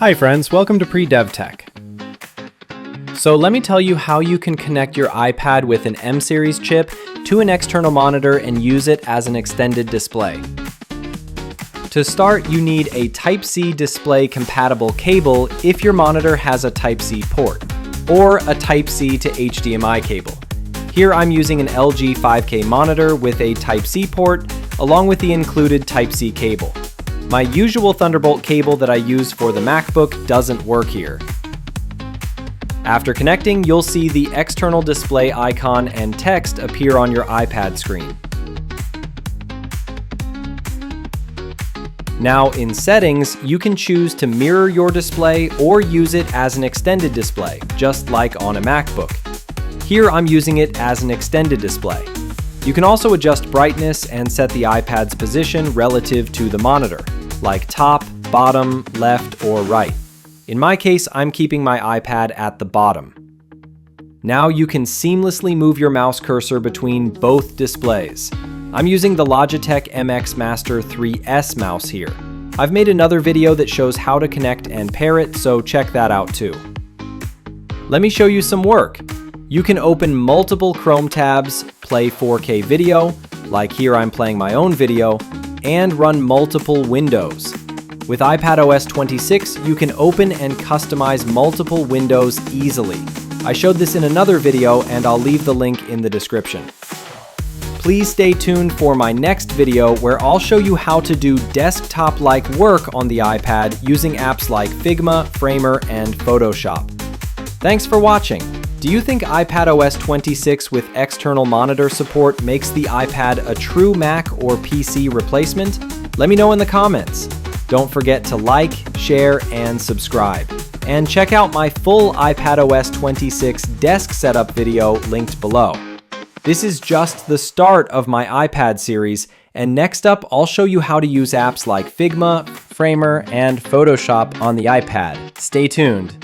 Hi friends, welcome to Pre-Dev Tech. So let me tell you how you can connect your iPad with an M-series chip to an external monitor and use it as an extended display. To start, you need a Type-C display compatible cable if your monitor has a Type-C port, or a Type-C to HDMI cable. Here I'm using an LG 5K monitor with a Type-C port, along with the included Type-C cable. My usual Thunderbolt cable that I use for the MacBook doesn't work here. After connecting, you'll see the external display icon and text appear on your iPad screen. Now in Settings, you can choose to mirror your display or use it as an extended display, just like on a MacBook. Here I'm using it as an extended display. You can also adjust brightness and set the iPad's position relative to the monitor, like top, bottom, left, or right. In my case, I'm keeping my iPad at the bottom. Now you can seamlessly move your mouse cursor between both displays. I'm using the Logitech MX Master 3S mouse here. I've made another video that shows how to connect and pair it, so check that out too. Let me show you some work. You can open multiple Chrome tabs, play 4K video, like here I'm playing my own video, and run multiple windows. With iPadOS 26, you can open and customize multiple windows easily. I showed this in another video, and I'll leave the link in the description. Please stay tuned for my next video where I'll show you how to do desktop-like work on the iPad using apps like Figma, Framer, and Photoshop. Thanks for watching. Do you think iPadOS 26 with external monitor support makes the iPad a true Mac or PC replacement? Let me know in the comments. Don't forget to like, share, and subscribe. And check out my full iPadOS 26 desk setup video linked below. This is just the start of my iPad series, and next up I'll show you how to use apps like Figma, Framer, and Photoshop on the iPad. Stay tuned.